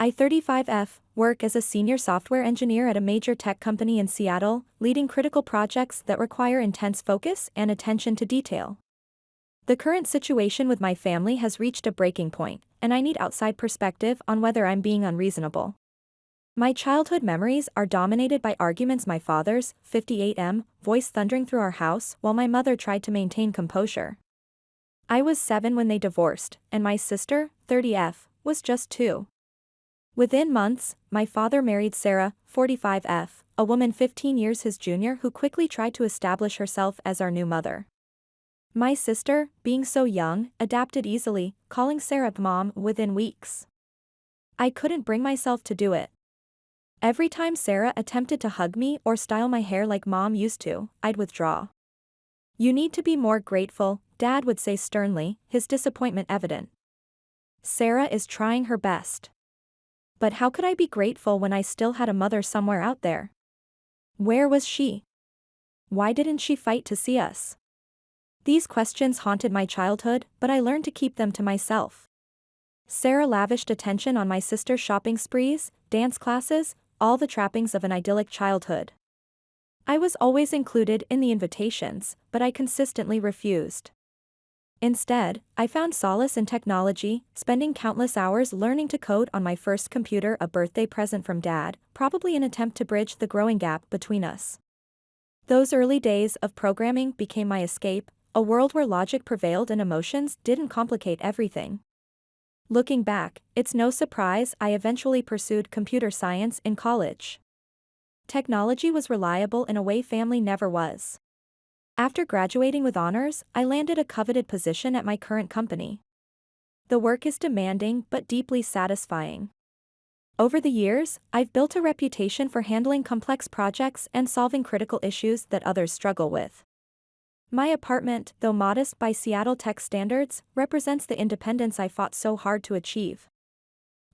I 35F, work as a senior software engineer at a major tech company in Seattle, leading critical projects that require intense focus and attention to detail. The current situation with my family has reached a breaking point, and I need outside perspective on whether I'm being unreasonable. My childhood memories are dominated by arguments my father's, 58M, voice thundering through our house while my mother tried to maintain composure. I was 7 when they divorced, and my sister, 30F, was just 2. Within months, my father married Sarah, 45F, a woman 15 years his junior who quickly tried to establish herself as our new mother. My sister, being so young, adapted easily, calling Sarah Mom within weeks. I couldn't bring myself to do it. Every time Sarah attempted to hug me or style my hair like Mom used to, I'd withdraw. "You need to be more grateful," Dad would say sternly, his disappointment evident. "Sarah is trying her best." But how could I be grateful when I still had a mother somewhere out there? Where was she? Why didn't she fight to see us? These questions haunted my childhood, but I learned to keep them to myself. Sarah lavished attention on my sister's shopping sprees, dance classes, all the trappings of an idyllic childhood. I was always included in the invitations, but I consistently refused. Instead, I found solace in technology, spending countless hours learning to code on my first computer, a birthday present from Dad, probably an attempt to bridge the growing gap between us. Those early days of programming became my escape, a world where logic prevailed and emotions didn't complicate everything. Looking back, it's no surprise I eventually pursued computer science in college. Technology was reliable in a way family never was. After graduating with honors, I landed a coveted position at my current company. The work is demanding but deeply satisfying. Over the years, I've built a reputation for handling complex projects and solving critical issues that others struggle with. My apartment, though modest by Seattle tech standards, represents the independence I fought so hard to achieve.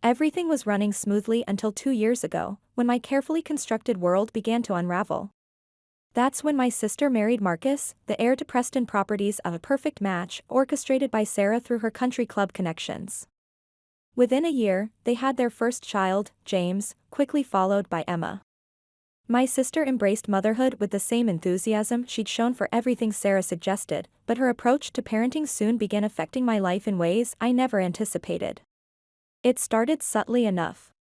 Everything was running smoothly until 2 years ago, when my carefully constructed world began to unravel. That's when my sister married Marcus, the heir to Preston Properties, a perfect match orchestrated by Sarah through her country club connections. Within a year, they had their first child, James, quickly followed by Emma. My sister embraced motherhood with the same enthusiasm she'd shown for everything Sarah suggested, but her approach to parenting soon began affecting my life in ways I never anticipated. It started subtly enough.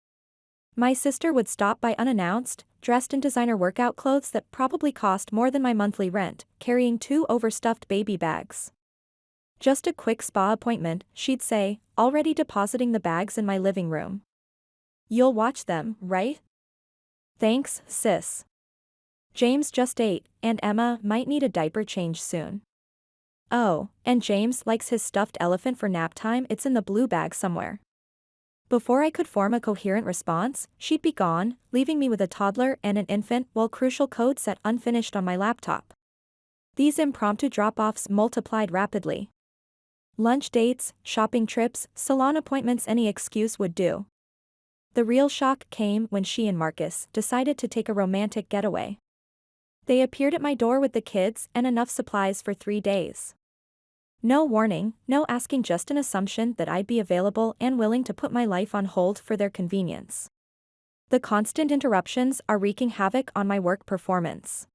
My sister would stop by unannounced, dressed in designer workout clothes that probably cost more than my monthly rent, carrying 2 overstuffed baby bags. "Just a quick spa appointment," she'd say, already depositing the bags in my living room. "You'll watch them, right?" "Thanks, sis. James just ate, and Emma might need a diaper change soon." "Oh, and James likes his stuffed elephant for nap time, it's in the blue bag somewhere." Before I could form a coherent response, she'd be gone, leaving me with a toddler and an infant while crucial code sat unfinished on my laptop. These impromptu drop-offs multiplied rapidly. Lunch dates, shopping trips, salon appointments, any excuse would do. The real shock came when she and Marcus decided to take a romantic getaway. They appeared at my door with the kids and enough supplies for 3 days. No warning, no asking, just an assumption that I'd be available and willing to put my life on hold for their convenience. The constant interruptions are wreaking havoc on my work performance.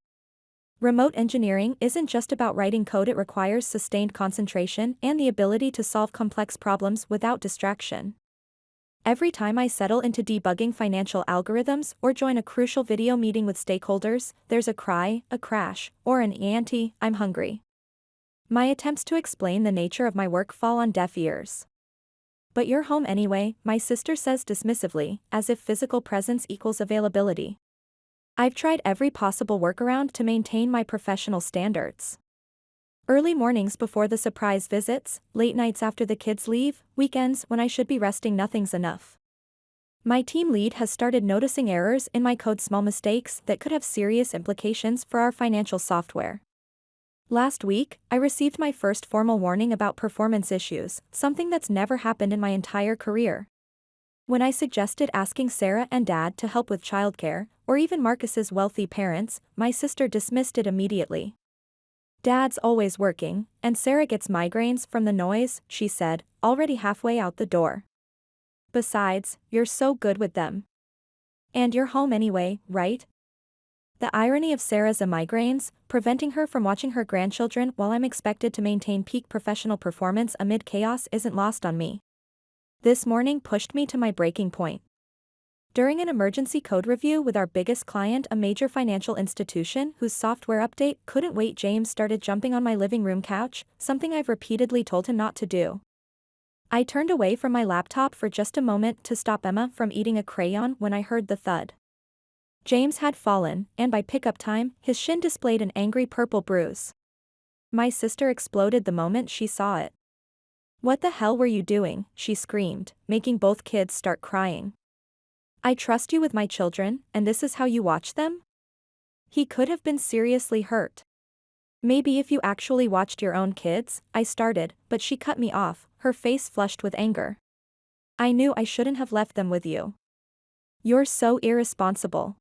Remote engineering isn't just about writing code, it requires sustained concentration and the ability to solve complex problems without distraction. Every time I settle into debugging financial algorithms or join a crucial video meeting with stakeholders, there's a cry, a crash, or an "Auntie, I'm hungry." My attempts to explain the nature of my work fall on deaf ears. "But you're home anyway," my sister says dismissively, as if physical presence equals availability. I've tried every possible workaround to maintain my professional standards. Early mornings before the surprise visits, late nights after the kids leave, weekends when I should be resting, nothing's enough. My team lead has started noticing errors in my code, small mistakes that could have serious implications for our financial software. Last week, I received my first formal warning about performance issues, something that's never happened in my entire career. When I suggested asking Sarah and Dad to help with childcare, or even Marcus's wealthy parents, my sister dismissed it immediately. "Dad's always working, and Sarah gets migraines from the noise," she said, already halfway out the door. Besides, you're so good with them. And you're home anyway, right? The irony of Sarah's migraines, preventing her from watching her grandchildren while I'm expected to maintain peak professional performance amid chaos isn't lost on me. This morning pushed me to my breaking point. During an emergency code review with our biggest client, a major financial institution whose software update couldn't wait, James started jumping on my living room couch, something I've repeatedly told him not to do. I turned away from my laptop for just a moment to stop Emma from eating a crayon when I heard the thud. James had fallen, and by pickup time, his shin displayed an angry purple bruise. My sister exploded the moment she saw it. "What the hell were you doing?" she screamed, making both kids start crying. "I trust you with my children, and this is how you watch them?" He could have been seriously hurt. "Maybe if you actually watched your own kids," I started, but she cut me off, her face flushed with anger. "I knew I shouldn't have left them with you. You're so irresponsible.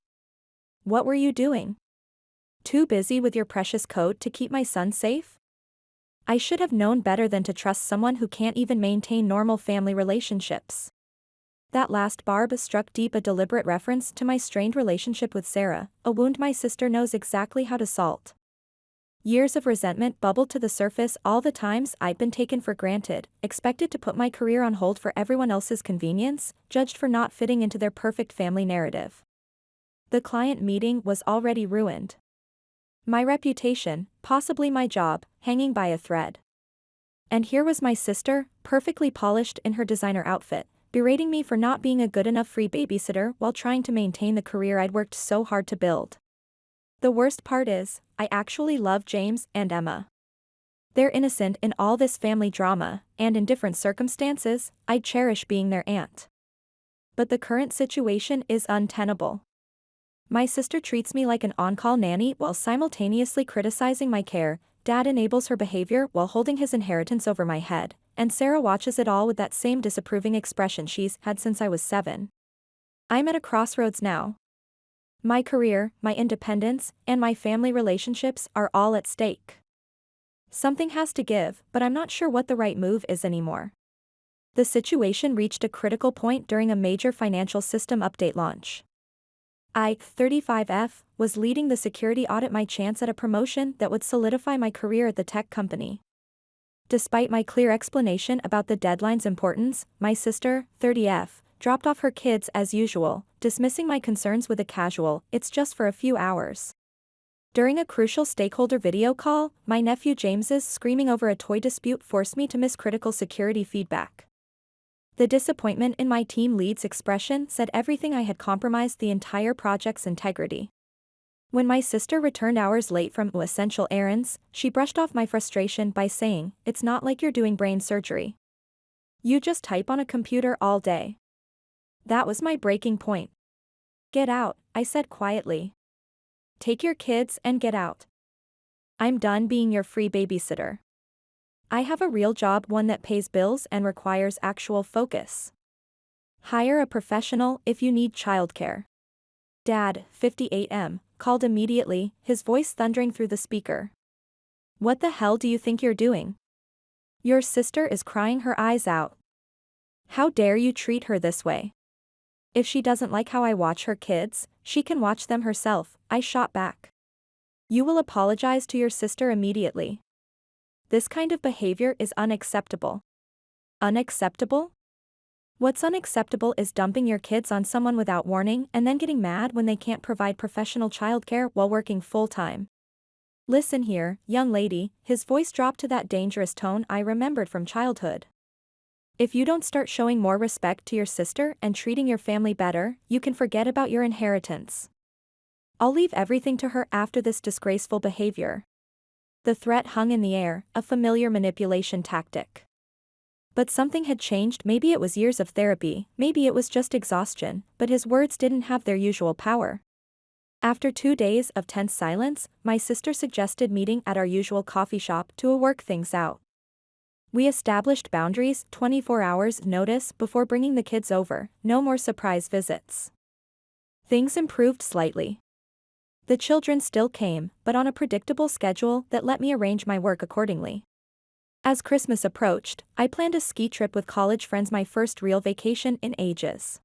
What were you doing? Too busy with your precious code to keep my son safe? I should have known better than to trust someone who can't even maintain normal family relationships." That last barb struck deep, a deliberate reference to my strained relationship with Sarah, a wound my sister knows exactly how to salt. Years of resentment bubbled to the surface, all the times I'd been taken for granted, expected to put my career on hold for everyone else's convenience, judged for not fitting into their perfect family narrative. The client meeting was already ruined. My reputation, possibly my job, hanging by a thread. And here was my sister, perfectly polished in her designer outfit, berating me for not being a good enough free babysitter while trying to maintain the career I'd worked so hard to build. The worst part is, I actually love James and Emma. They're innocent in all this family drama, and in different circumstances, I'd cherish being their aunt. But the current situation is untenable. My sister treats me like an on-call nanny while simultaneously criticizing my care, Dad enables her behavior while holding his inheritance over my head, and Sarah watches it all with that same disapproving expression she's had since I was 7. I'm at a crossroads now. My career, my independence, and my family relationships are all at stake. Something has to give, but I'm not sure what the right move is anymore. The situation reached a critical point during a major financial system update launch. I, 35F, was leading the security audit, my chance at a promotion that would solidify my career at the tech company. Despite my clear explanation about the deadline's importance, my sister, 30F, dropped off her kids as usual, dismissing my concerns with a casual, "It's just for a few hours." During a crucial stakeholder video call, my nephew James's screaming over a toy dispute forced me to miss critical security feedback. The disappointment in my team lead's expression said everything. I had compromised the entire project's integrity. When my sister returned hours late from essential errands, she brushed off my frustration by saying, "It's not like you're doing brain surgery. You just type on a computer all day." That was my breaking point. "Get out," I said quietly. "Take your kids and get out. I'm done being your free babysitter. I have a real job, one that pays bills and requires actual focus. Hire a professional if you need childcare." Dad, 58M, called immediately, his voice thundering through the speaker. "What the hell do you think you're doing? Your sister is crying her eyes out. How dare you treat her this way? If she doesn't like how I watch her kids, she can watch them herself," I shot back. "You will apologize to your sister immediately. This kind of behavior is unacceptable." Unacceptable? What's unacceptable is dumping your kids on someone without warning and then getting mad when they can't provide professional childcare while working full-time. "Listen here, young lady," his voice dropped to that dangerous tone I remembered from childhood. "If you don't start showing more respect to your sister and treating your family better, you can forget about your inheritance. I'll leave everything to her after this disgraceful behavior." The threat hung in the air, a familiar manipulation tactic. But something had changed. Maybe it was years of therapy, maybe it was just exhaustion, but his words didn't have their usual power. After 2 days of tense silence, my sister suggested meeting at our usual coffee shop to work things out. We established boundaries, 24 hours notice before bringing the kids over, no more surprise visits. Things improved slightly. The children still came, but on a predictable schedule that let me arrange my work accordingly. As Christmas approached, I planned a ski trip with college friends, my first real vacation in ages.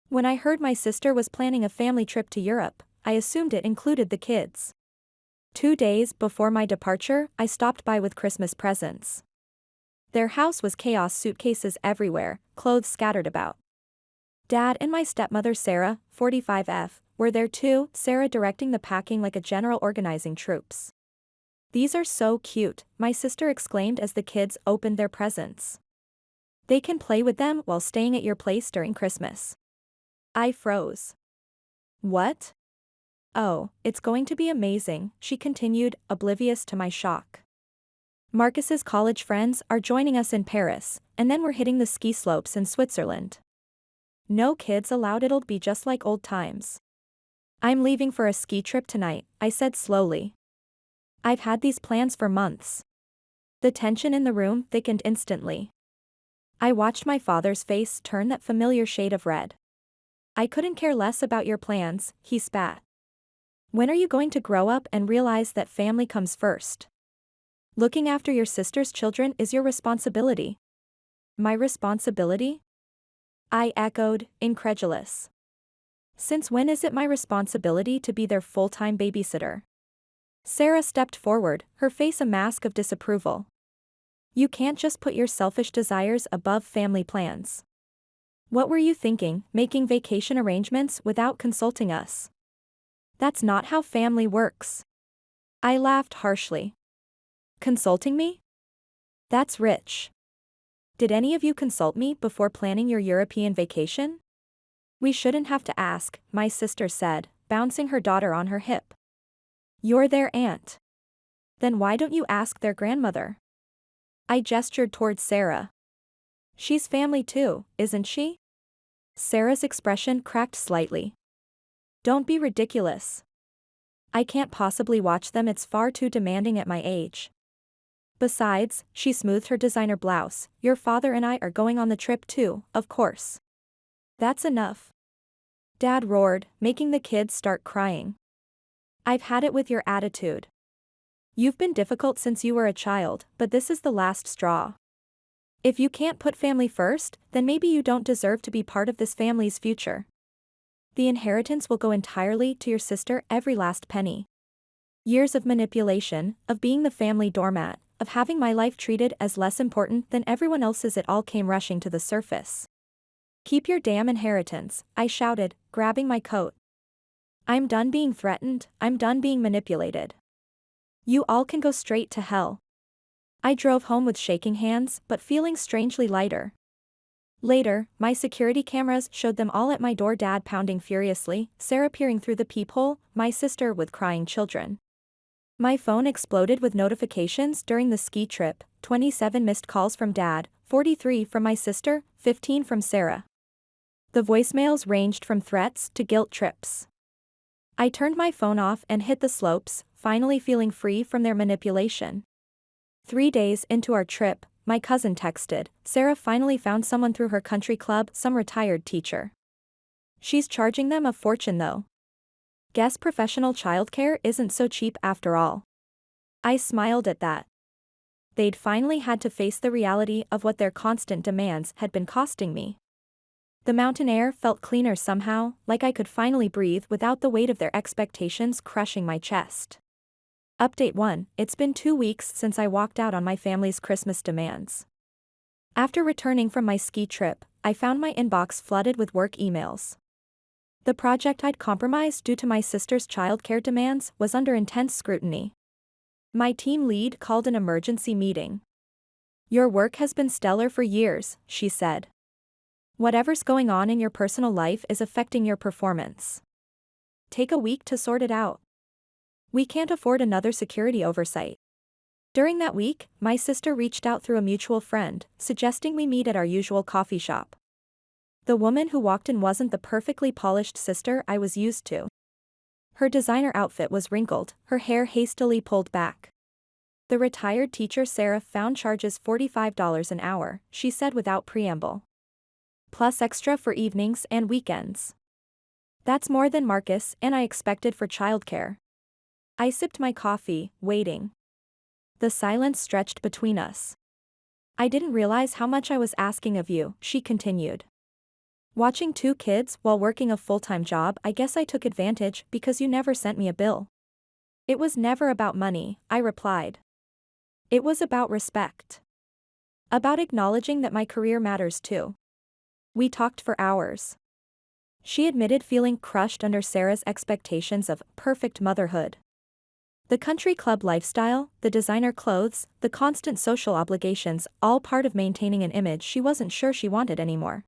When I heard my sister was planning a family trip to Europe, I assumed it included the kids. 2 days before my departure, I stopped by with Christmas presents. Their house was chaos, suitcases everywhere, clothes scattered about. Dad and my stepmother Sarah, 45F, were there too, Sarah directing the packing like a general organizing troops. "These are so cute," my sister exclaimed as the kids opened their presents. "They can play with them while staying at your place during Christmas." I froze. "What?" "Oh, it's going to be amazing," she continued, oblivious to my shock. "Marcus's college friends are joining us in Paris, and then we're hitting the ski slopes in Switzerland. No kids allowed, it'll be just like old times." "I'm leaving for a ski trip tonight," I said slowly. "I've had these plans for months." The tension in the room thickened instantly. I watched my father's face turn that familiar shade of red. "I couldn't care less about your plans," he spat. "When are you going to grow up and realize that family comes first? Looking after your sister's children is your responsibility." "My responsibility?" I echoed, incredulous. "Since when is it my responsibility to be their full-time babysitter?" Sarah stepped forward, her face a mask of disapproval. "You can't just put your selfish desires above family plans. What were you thinking, making vacation arrangements without consulting us? That's not how family works." I laughed harshly. "Consulting me? That's rich. Did any of you consult me before planning your European vacation?" "We shouldn't have to ask," my sister said, bouncing her daughter on her hip. "You're their aunt. Then why don't you ask their grandmother?" I gestured towards Sarah. "She's family too, isn't she?" Sarah's expression cracked slightly. "Don't be ridiculous. I can't possibly watch them, it's far too demanding at my age. Besides," she smoothed her designer blouse, "your father and I are going on the trip too, of course." "That's enough," Dad roared, making the kids start crying. "I've had it with your attitude. You've been difficult since you were a child, but this is the last straw. If you can't put family first, then maybe you don't deserve to be part of this family's future. The inheritance will go entirely to your sister, every last penny. Years of manipulation, of being the family doormat, of having my life treated as less important than everyone else's, it all came rushing to the surface. Keep your damn inheritance," I shouted, grabbing my coat. "I'm done being threatened, I'm done being manipulated. You all can go straight to hell." I drove home with shaking hands, but feeling strangely lighter. Later, my security cameras showed them all at my door, Dad pounding furiously, Sarah peering through the peephole, my sister with crying children. My phone exploded with notifications during the ski trip, 27 missed calls from Dad, 43 from my sister, 15 from Sarah. The voicemails ranged from threats to guilt trips. I turned my phone off and hit the slopes, finally feeling free from their manipulation. 3 days into our trip, my cousin texted, "Sarah finally found someone through her country club, some retired teacher. She's charging them a fortune though. Guess professional childcare isn't so cheap after all." I smiled at that. They'd finally had to face the reality of what their constant demands had been costing me. The mountain air felt cleaner somehow, like I could finally breathe without the weight of their expectations crushing my chest. Update 1, it's been 2 weeks since I walked out on my family's Christmas demands. After returning from my ski trip, I found my inbox flooded with work emails. The project I'd compromised due to my sister's childcare demands was under intense scrutiny. My team lead called an emergency meeting. "Your work has been stellar for years," she said. "Whatever's going on in your personal life is affecting your performance. Take a week to sort it out. We can't afford another security oversight." During that week, my sister reached out through a mutual friend, suggesting we meet at our usual coffee shop. The woman who walked in wasn't the perfectly polished sister I was used to. Her designer outfit was wrinkled, her hair hastily pulled back. The retired teacher Sarah found charges $45 an hour, she said without preamble. Plus extra for evenings and weekends. That's more than Marcus and I expected for childcare. I sipped my coffee, waiting. The silence stretched between us. I didn't realize how much I was asking of you, she continued. Watching 2 kids while working a full-time job, I guess I took advantage because you never sent me a bill. It was never about money, I replied. It was about respect. About acknowledging that my career matters too. We talked for hours. She admitted feeling crushed under Sarah's expectations of perfect motherhood. The country club lifestyle, the designer clothes, the constant social obligations, all part of maintaining an image she wasn't sure she wanted anymore.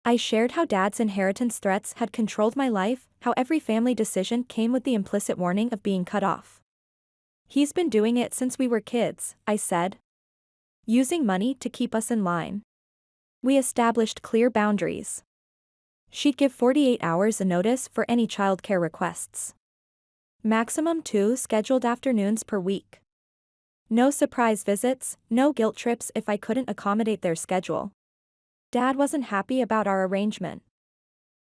I shared how Dad's inheritance threats had controlled my life, how every family decision came with the implicit warning of being cut off. He's been doing it since we were kids, I said. Using money to keep us in line. We established clear boundaries. She'd give 48 hours a notice for any childcare requests. Maximum 2 scheduled afternoons per week. No surprise visits, no guilt trips if I couldn't accommodate their schedule. Dad wasn't happy about our arrangement.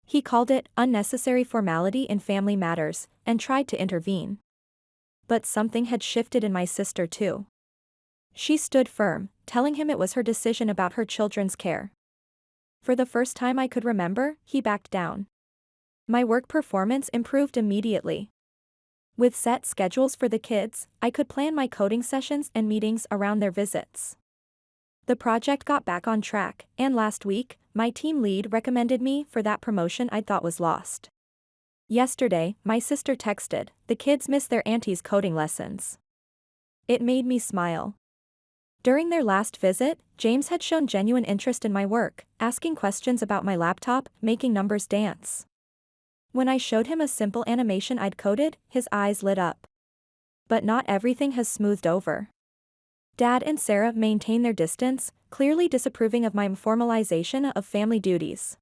He called it unnecessary formality in family matters and tried to intervene. But something had shifted in my sister too. She stood firm, telling him it was her decision about her children's care. For the first time I could remember, he backed down. My work performance improved immediately. With set schedules for the kids, I could plan my coding sessions and meetings around their visits. The project got back on track, and last week, my team lead recommended me for that promotion I thought was lost. Yesterday, my sister texted, "The kids miss their auntie's coding lessons." It made me smile. During their last visit, James had shown genuine interest in my work, asking questions about my laptop, making numbers dance. When I showed him a simple animation I'd coded, his eyes lit up. But not everything has smoothed over. Dad and Sarah maintain their distance, clearly disapproving of my formalization of family duties.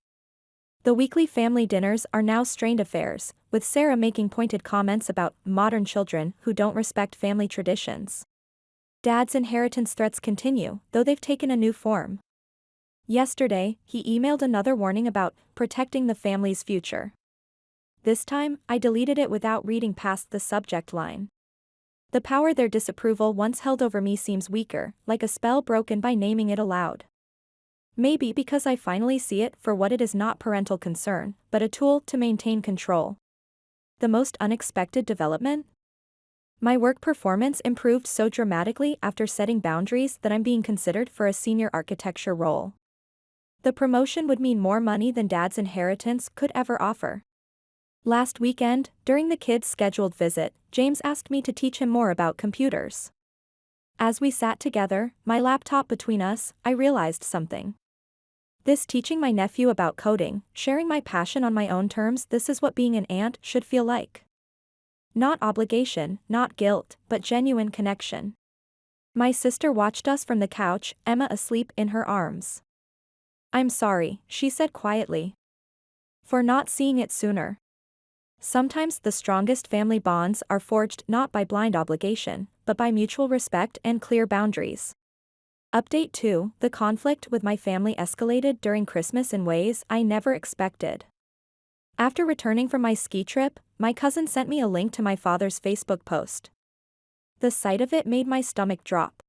The weekly family dinners are now strained affairs, with Sarah making pointed comments about modern children who don't respect family traditions. Dad's inheritance threats continue, though they've taken a new form. Yesterday, he emailed another warning about protecting the family's future. This time, I deleted it without reading past the subject line. The power their disapproval once held over me seems weaker, like a spell broken by naming it aloud. Maybe because I finally see it for what it is, not parental concern, but a tool to maintain control. The most unexpected development? My work performance improved so dramatically after setting boundaries that I'm being considered for a senior architecture role. The promotion would mean more money than Dad's inheritance could ever offer. Last weekend, during the kids' scheduled visit, James asked me to teach him more about computers. As we sat together, my laptop between us, I realized something. This teaching my nephew about coding, sharing my passion on my own terms, this is what being an aunt should feel like. Not obligation, not guilt, but genuine connection. My sister watched us from the couch, Emma asleep in her arms. "I'm sorry," she said quietly. "For not seeing it sooner." Sometimes the strongest family bonds are forged not by blind obligation, but by mutual respect and clear boundaries. Update 2: The conflict with my family escalated during Christmas in ways I never expected. After returning from my ski trip, my cousin sent me a link to my father's Facebook post. The sight of it made my stomach drop.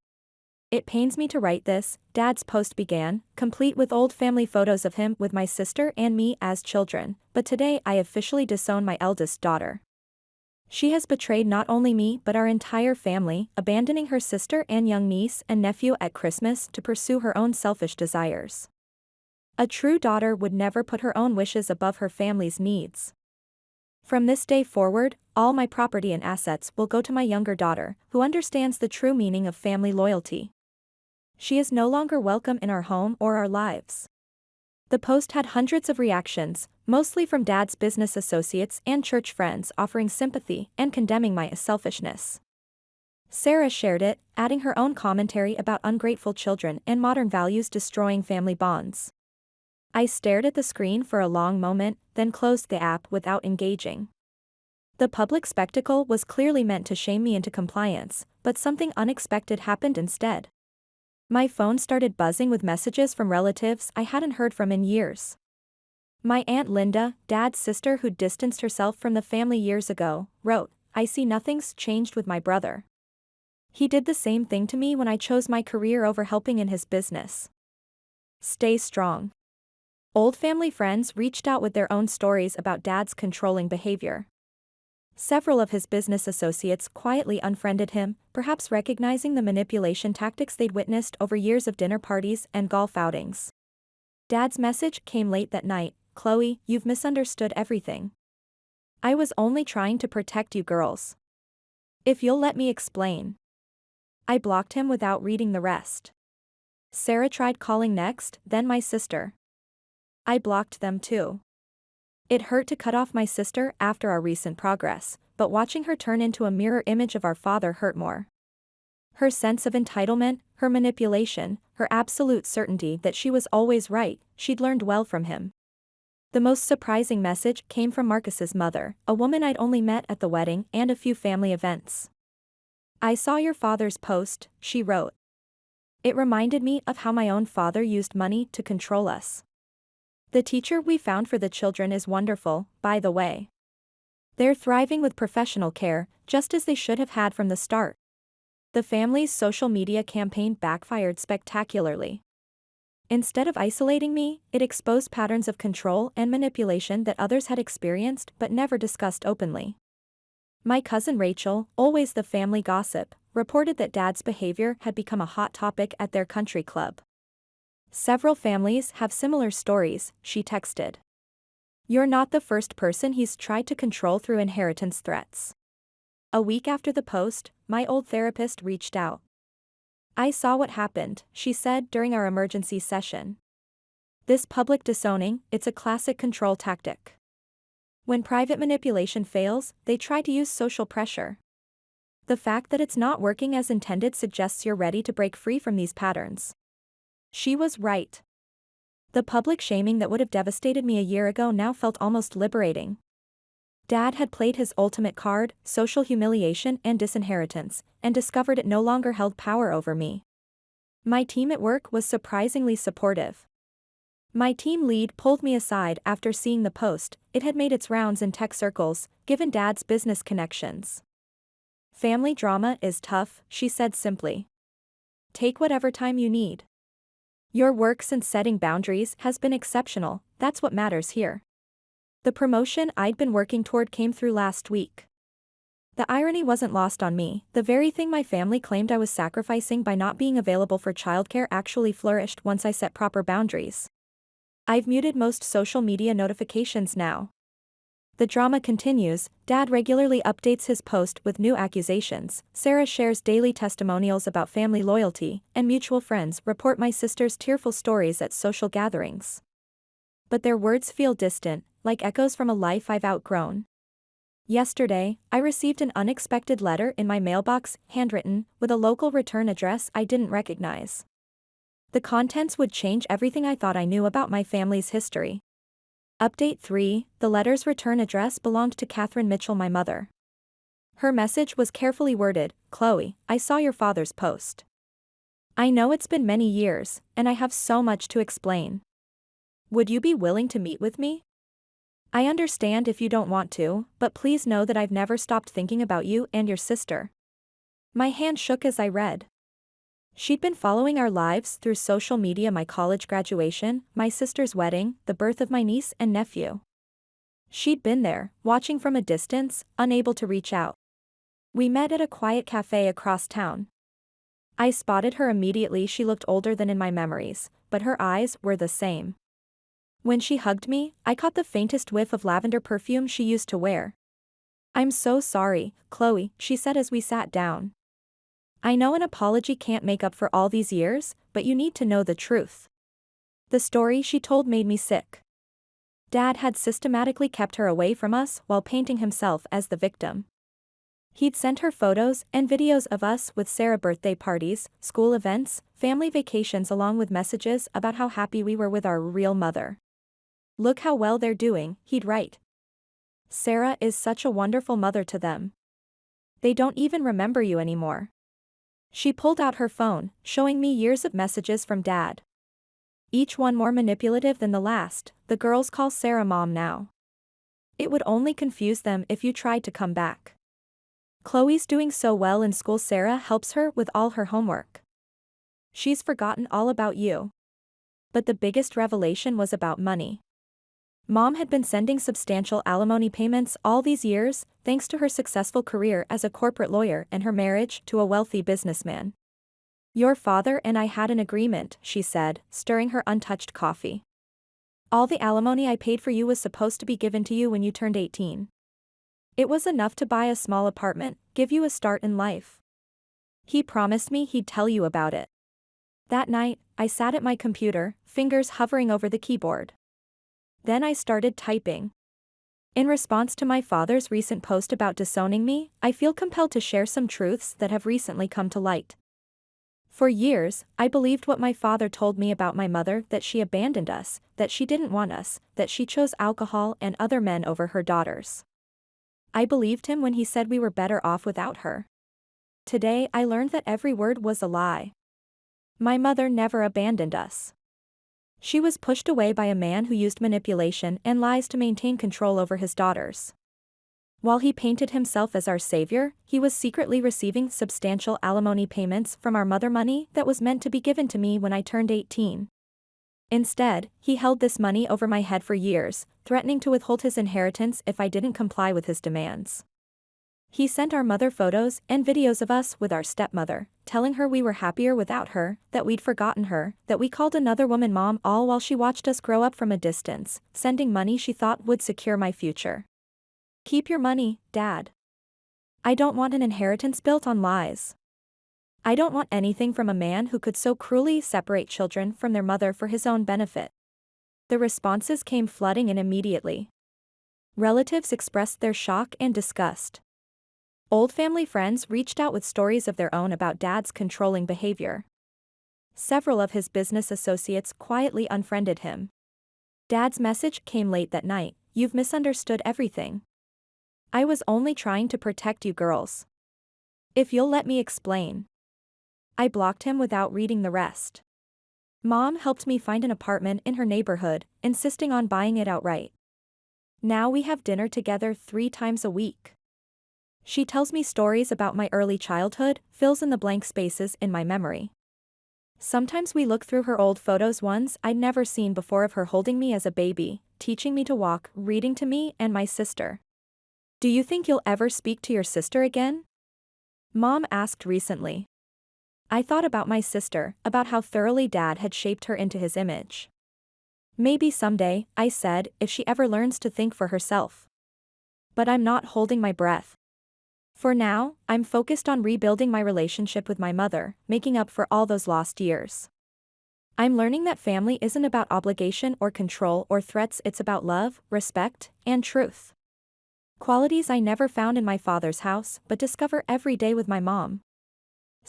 "It pains me to write this," Dad's post began, complete with old family photos of him with my sister and me as children, "but today I officially disown my eldest daughter. She has betrayed not only me but our entire family, abandoning her sister and young niece and nephew at Christmas to pursue her own selfish desires. A true daughter would never put her own wishes above her family's needs. From this day forward, all my property and assets will go to my younger daughter, who understands the true meaning of family loyalty. She is no longer welcome in our home or our lives." The post had hundreds of reactions, mostly from Dad's business associates and church friends offering sympathy and condemning my selfishness. Sarah shared it, adding her own commentary about ungrateful children and modern values destroying family bonds. I stared at the screen for a long moment, then closed the app without engaging. The public spectacle was clearly meant to shame me into compliance, but something unexpected happened instead. My phone started buzzing with messages from relatives I hadn't heard from in years. My Aunt Linda, Dad's sister who'd distanced herself from the family years ago, wrote, "I see nothing's changed with my brother. He did the same thing to me when I chose my career over helping in his business. Stay strong. Old family friends reached out with their own stories about Dad's controlling behavior. Several of his business associates quietly unfriended him, perhaps recognizing the manipulation tactics they'd witnessed over years of dinner parties and golf outings. Dad's message came late that night: "Chloe, you've misunderstood everything. I was only trying to protect you girls. If you'll let me explain." I blocked him without reading the rest. Sarah tried calling next, then my sister. I blocked them too. It hurt to cut off my sister after our recent progress, but watching her turn into a mirror image of our father hurt more. Her sense of entitlement, her manipulation, her absolute certainty that she was always right, she'd learned well from him. The most surprising message came from Marcus's mother, a woman I'd only met at the wedding and a few family events. "I saw your father's post," she wrote. "It reminded me of how my own father used money to control us. The teacher we found for the children is wonderful, by the way. They're thriving with professional care, just as they should have had from the start." The family's social media campaign backfired spectacularly. Instead of isolating me, it exposed patterns of control and manipulation that others had experienced but never discussed openly. My cousin Rachel, always the family gossip, reported that Dad's behavior had become a hot topic at their country club. "Several families have similar stories," she texted. "You're not the first person he's tried to control through inheritance threats." A week after the post, my old therapist reached out. "I saw what happened," she said during our emergency session. "This public disowning, it's a classic control tactic. When private manipulation fails, they try to use social pressure. The fact that it's not working as intended suggests you're ready to break free from these patterns." She was right. The public shaming that would have devastated me a year ago now felt almost liberating. Dad had played his ultimate card, social humiliation and disinheritance, and discovered it no longer held power over me. My team at work was surprisingly supportive. My team lead pulled me aside after seeing the post. It had made its rounds in tech circles, given Dad's business connections. "Family drama is tough," she said simply. "Take whatever time you need. Your work since setting boundaries has been exceptional, that's what matters here." The promotion I'd been working toward came through last week. The irony wasn't lost on me. The very thing my family claimed I was sacrificing by not being available for childcare actually flourished once I set proper boundaries. I've muted most social media notifications now. The drama continues. Dad regularly updates his post with new accusations. Sarah shares daily testimonials about family loyalty, and mutual friends report my sister's tearful stories at social gatherings. But their words feel distant, like echoes from a life I've outgrown. Yesterday, I received an unexpected letter in my mailbox, handwritten, with a local return address I didn't recognize. The contents would change everything I thought I knew about my family's history. Update 3, the letter's return address belonged to Catherine Mitchell, my mother. Her message was carefully worded: "Chloe, I saw your father's post. I know it's been many years, and I have so much to explain. Would you be willing to meet with me? I understand if you don't want to, but please know that I've never stopped thinking about you and your sister." My hand shook as I read. She'd been following our lives through social media: my college graduation, my sister's wedding, the birth of my niece and nephew. She'd been there, watching from a distance, unable to reach out. We met at a quiet cafe across town. I spotted her immediately. She looked older than in my memories, but her eyes were the same. When she hugged me, I caught the faintest whiff of lavender perfume she used to wear. "I'm so sorry, Chloe," she said as we sat down. "I know an apology can't make up for all these years, but you need to know the truth." The story she told made me sick. Dad had systematically kept her away from us while painting himself as the victim. He'd sent her photos and videos of us with Sarah birthday parties, school events, family vacations, along with messages about how happy we were with our real mother. "Look how well they're doing," he'd write. "Sarah is such a wonderful mother to them. They don't even remember you anymore." She pulled out her phone, showing me years of messages from Dad. Each one more manipulative than the last. "The girls call Sarah Mom now. It would only confuse them if you tried to come back. Chloe's doing so well in school. Sarah helps her with all her homework. She's forgotten all about you. But the biggest revelation was about money. Mom had been sending substantial alimony payments all these years, thanks to her successful career as a corporate lawyer and her marriage to a wealthy businessman. Your father and I had an agreement, she said, stirring her untouched coffee. All the alimony I paid for you was supposed to be given to you when you turned 18. It was enough to buy a small apartment, give you a start in life. He promised me he'd tell you about it. That night, I sat at my computer, fingers hovering over the keyboard. Then I started typing. In response to my father's recent post about disowning me, I feel compelled to share some truths that have recently come to light. For years, I believed what my father told me about my mother, that she abandoned us, that she didn't want us, that she chose alcohol and other men over her daughters. I believed him when he said we were better off without her. Today I learned that every word was a lie. My mother never abandoned us. She was pushed away by a man who used manipulation and lies to maintain control over his daughters. While he painted himself as our savior, he was secretly receiving substantial alimony payments from our mother, money that was meant to be given to me when I turned 18. Instead, he held this money over my head for years, threatening to withhold his inheritance if I didn't comply with his demands. He sent our mother photos and videos of us with our stepmother, telling her we were happier without her, that we'd forgotten her, that we called another woman mom, all while she watched us grow up from a distance, sending money she thought would secure my future. Keep your money, Dad. I don't want an inheritance built on lies. I don't want anything from a man who could so cruelly separate children from their mother for his own benefit. The responses came flooding in immediately. Relatives expressed their shock and disgust. Old family friends reached out with stories of their own about Dad's controlling behavior. Several of his business associates quietly unfriended him. Dad's message came late that night: "You've misunderstood everything. I was only trying to protect you girls. If you'll let me explain." I blocked him without reading the rest. Mom helped me find an apartment in her neighborhood, insisting on buying it outright. Now we have dinner together 3 times a week. She tells me stories about my early childhood, fills in the blank spaces in my memory. Sometimes we look through her old photos, ones I'd never seen before, of her holding me as a baby, teaching me to walk, reading to me and my sister. "Do you think you'll ever speak to your sister again?" Mom asked recently. I thought about my sister, about how thoroughly Dad had shaped her into his image. "Maybe someday," I said, "if she ever learns to think for herself." But I'm not holding my breath. For now, I'm focused on rebuilding my relationship with my mother, making up for all those lost years. I'm learning that family isn't about obligation or control or threats, it's about love, respect, and truth. Qualities I never found in my father's house, but discover every day with my mom.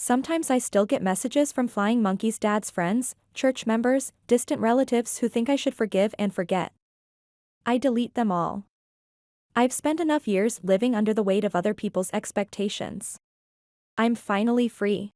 Sometimes I still get messages from Flying Monkey's dad's friends, church members, distant relatives who think I should forgive and forget. I delete them all. I've spent enough years living under the weight of other people's expectations. I'm finally free.